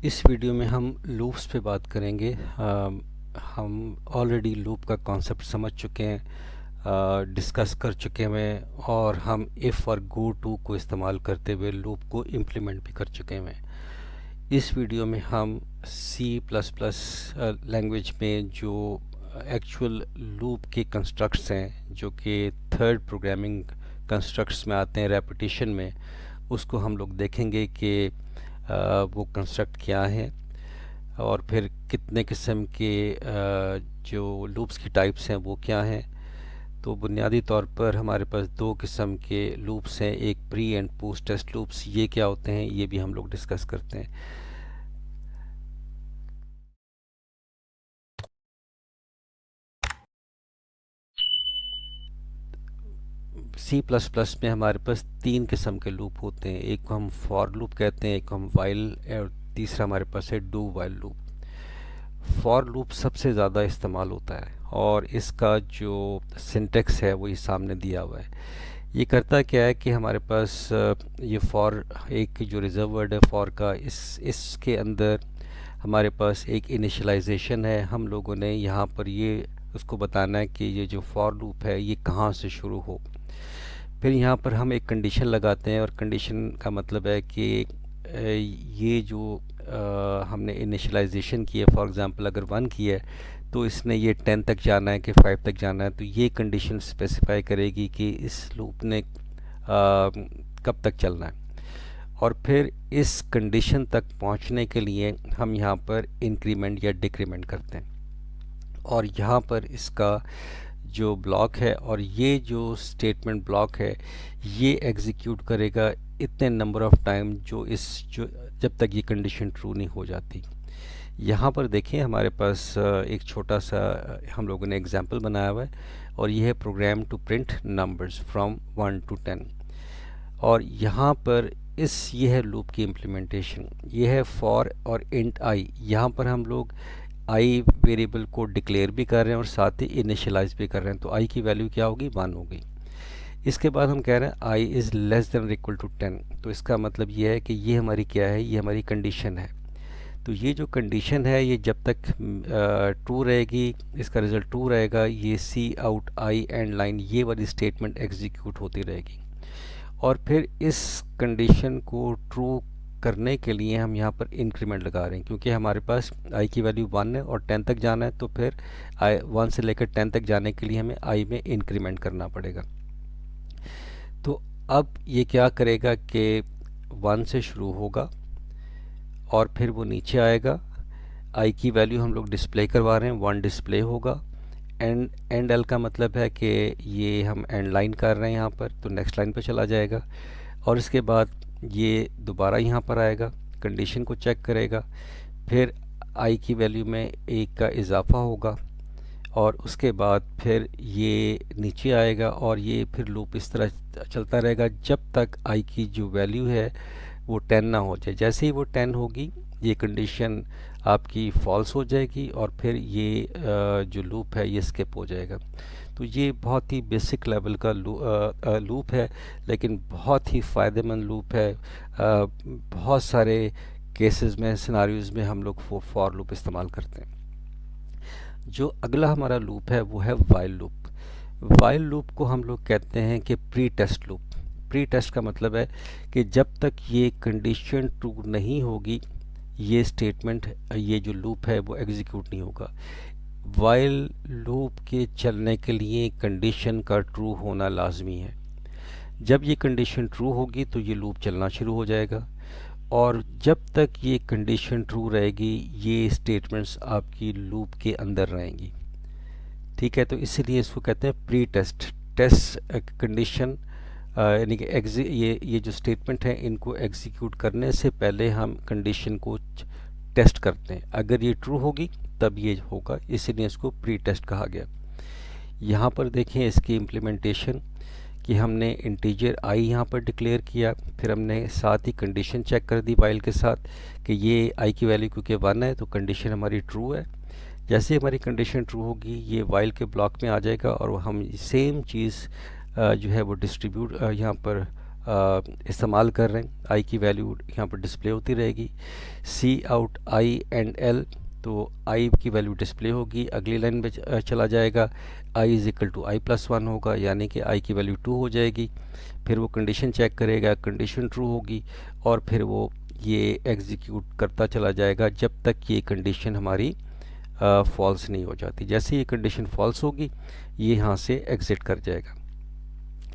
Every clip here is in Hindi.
इस वीडियो में हम लूप्स पे बात करेंगे। हम ऑलरेडी लूप का कॉन्सेप्ट समझ चुके हैं, डिस्कस कर चुके हैं और हम इफ़ और गो टू को इस्तेमाल करते हुए लूप को इम्प्लीमेंट भी कर चुके हैं। इस वीडियो में हम सी प्लस प्लस लैंग्वेज में जो एक्चुअल लूप के कंस्ट्रक्ट्स हैं जो कि थर्ड प्रोग्रामिंग कंस्ट्रक्ट्स में आते हैं रेपिटेशन में, उसको हम लोग देखेंगे कि वो कंस्ट्रक्ट क्या है और फिर कितने किस्म के जो लूप्स की टाइप्स हैं वो क्या हैं। तो बुनियादी तौर पर हमारे पास दो किस्म के लूप्स हैं, एक pre and post test loops. ये क्या होते हैं ये भी हम लोग डिस्कस करते हैं। सी प्लस प्लस में हमारे पास तीन किस्म के लूप होते हैं, एक को हम फॉर लूप कहते हैं, एक को हम वाइल, और तीसरा हमारे पास है do while loop. For loop सबसे ज़्यादा इस्तेमाल होता है और इसका जो सिंटेक्स है वो ये सामने दिया हुआ है। ये करता क्या है कि हमारे पास ये फॉर एक जो रिजर्व वर्ड है फॉर का, इसके अंदर हमारे पास एक इनिशियलाइजेशन है। हम लोगों ने यहाँ पर ये उसको बताना है कि ये जो फॉर लूप है ये कहाँ से शुरू हो। फिर यहाँ पर हम एक कंडीशन लगाते हैं और कंडीशन का मतलब है कि ये जो हमने इनिशियलाइजेशन की है, फॉर एग्जांपल अगर 1 की है तो इसने ये 10 तक जाना है कि 5 तक जाना है, तो ये कंडीशन स्पेसिफाई करेगी कि इस लूप ने कब तक चलना है। और फिर इस कंडीशन तक पहुंचने के लिए हम यहाँ पर इंक्रीमेंट या डिक्रीमेंट करते हैं और यहाँ पर इसका जो ब्लॉक है और ये जो स्टेटमेंट ब्लॉक है ये एग्जीक्यूट करेगा इतने नंबर ऑफ टाइम जो जब तक ये कंडीशन ट्रू नहीं हो जाती। यहाँ पर देखें हमारे पास एक छोटा सा हम लोगों ने एग्जांपल बनाया हुआ है और ये है program to print numbers from 1 to 10। और यहाँ पर ये है लूप की इम्प्लीमेंटेशन, ये है फॉर और इंट आई। यहाँ पर हम लोग आई वेरिएबल को डिक्लेयर भी कर रहे हैं और साथ ही इनिशियलाइज भी कर रहे हैं, तो आई की वैल्यू क्या होगी, 1 होगी। इसके बाद हम कह रहे हैं I is less than equal to 10, तो इसका मतलब ये है कि ये हमारी क्या है, ये हमारी कंडीशन है। तो ये जो कंडीशन है ये जब तक ट्रू रहेगी, इसका रिज़ल्ट ट्रू रहेगा, ये सी आउट आई एंड लाइन ये वाली स्टेटमेंट एग्जीक्यूट होती रहेगी। और फिर इस कंडीशन को ट्रू करने के लिए हम यहाँ पर इंक्रीमेंट लगा रहे हैं क्योंकि हमारे पास आई की वैल्यू 1 है और 10 तक जाना है, तो फिर आई 1 से लेकर 10 तक जाने के लिए हमें आई में इंक्रीमेंट करना पड़ेगा। तो अब ये क्या करेगा कि 1 से शुरू होगा और फिर वो नीचे आएगा। आई की वैल्यू हम लोग डिस्प्ले करवा रहे हैं, 1 डिस्प्ले होगा। एंड एल का मतलब है कि ये हम एंड लाइन कर रहे हैं यहाँ पर, तो नेक्स्ट लाइन पर चला जाएगा और इसके बाद ये दोबारा यहाँ पर आएगा, कंडीशन को चेक करेगा, फिर आई की वैल्यू में 1 का इजाफा होगा और उसके बाद फिर ये नीचे आएगा और ये फिर लूप इस तरह चलता रहेगा जब तक आई की जो वैल्यू है वो 10 ना हो जाए। जैसे ही वो 10 होगी ये कंडीशन आपकी फॉल्स हो जाएगी और फिर ये जो लूप है ये स्किप हो जाएगा। तो ये बहुत ही बेसिक लेवल का लूप है लेकिन बहुत ही फ़ायदेमंद लूप है। बहुत सारे केसेस में, सिनारियोज़ में हम लोग फॉर लूप इस्तेमाल करते हैं। जो अगला हमारा लूप है वो है वाइल लूप। वाइल लूप को हम लोग कहते हैं कि pre test loop. Pre test का मतलब है कि जब तक ये कंडीशन ट्रू नहीं होगी ये स्टेटमेंट, ये जो लूप है वो एग्जीक्यूट नहीं होगा। वाइल लूप के चलने के लिए कंडीशन का ट्रू होना लाजमी है। जब ये कंडीशन ट्रू होगी तो ये लूप चलना शुरू हो जाएगा और जब तक ये कंडीशन ट्रू रहेगी ये स्टेटमेंट्स आपकी लूप के अंदर रहेंगी। ठीक है, तो इसीलिए इसको कहते हैं प्री टेस्ट। टेस्ट कंडीशन यानी कि ये जो स्टेटमेंट है इनको एग्जीक्यूट करने से पहले हम कंडीशन को टेस्ट करते हैं, अगर ये ट्रू होगी तब ये होगा, इसीलिए इसको प्री टेस्ट कहा गया। यहाँ पर देखें इसकी इम्प्लीमेंटेशन कि हमने इंटीजर आई यहाँ पर डिक्लेयर किया, फिर हमने साथ ही कंडीशन चेक कर दी वाइल के साथ कि ये आई की वैल्यू क्योंकि 1 है तो कंडीशन हमारी ट्रू है। जैसे हमारी कंडीशन ट्रू होगी ये वाइल के ब्लॉक में आ जाएगा और हम सेम चीज़ जो है वो डिस्ट्रीब्यूट यहाँ पर इस्तेमाल कर रहे हैं, आई की वैल्यू यहाँ पर डिस्प्ले होती रहेगी। सी आउट आई एंड एल, तो आई की वैल्यू डिस्प्ले होगी, अगली लाइन में चला जाएगा, I is equal to I plus one होगा, यानी कि आई की वैल्यू 2 हो जाएगी। फिर वो कंडीशन चेक करेगा, कंडीशन ट्रू होगी, और फिर वो ये एग्जीक्यूट करता चला जाएगा जब तक ये कंडीशन हमारी फॉल्स नहीं हो जाती। जैसे ये कंडीशन फॉल्स होगी, ये यहाँ से एग्ज़िट कर जाएगा।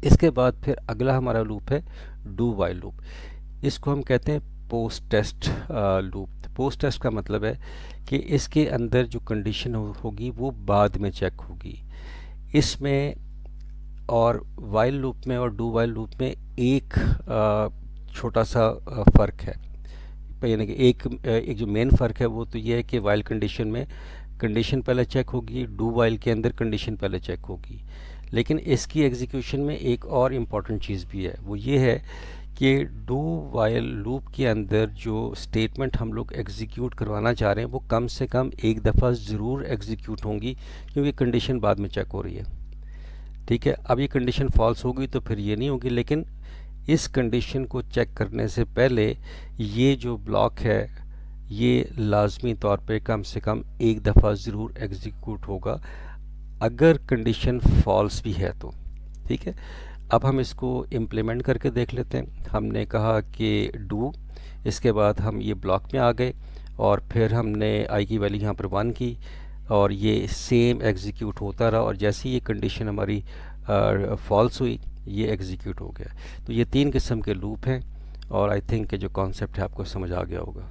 इसके बाद फिर अगला हमारा लूप है डू वाइल लूप। इसको हम कहते हैं post test loop. Post test का मतलब है कि इसके अंदर जो कंडीशन होगी वो बाद में चेक होगी। इसमें और वाइल लूप में और डू वाइल लूप में एक छोटा सा फ़र्क है, यानी कि एक जो मेन फ़र्क है वो तो ये है कि वाइल कंडीशन में कंडीशन पहले चेक होगी, डू वाइल के अंदर कंडीशन पहले चेक होगी। लेकिन इसकी एग्जीक्यूशन में एक और इम्पॉर्टेंट चीज़ भी है, वो ये है कि डू वाइल लूप के अंदर जो स्टेटमेंट हम लोग एग्जीक्यूट करवाना चाह रहे हैं वो कम से कम एक दफ़ा ज़रूर एग्जीक्यूट होंगी, क्योंकि कंडीशन बाद में चेक हो रही है। ठीक है, अब ये कंडीशन फॉल्स होगी तो फिर ये नहीं होगी, लेकिन इस कंडीशन को चेक करने से पहले ये जो ब्लॉक है ये लाजमी तौर पे कम से कम एक दफ़ा ज़रूर एग्जीक्यूट होगा, अगर कंडीशन फॉल्स भी है तो। ठीक है, अब हम इसको इम्प्लीमेंट करके देख लेते हैं। हमने कहा कि डू, इसके बाद हम ये ब्लॉक में आ गए और फिर हमने आई की वैल्यू यहाँ पर 1 की और ये सेम एग्जीक्यूट होता रहा, और जैसे ये कंडीशन हमारी फॉल्स हुई ये एग्जीक्यूट हो गया। तो ये 3 किस्म के लूप हैं, और आई थिंक कि जो कॉन्सेप्ट है आपको समझ आ गया होगा।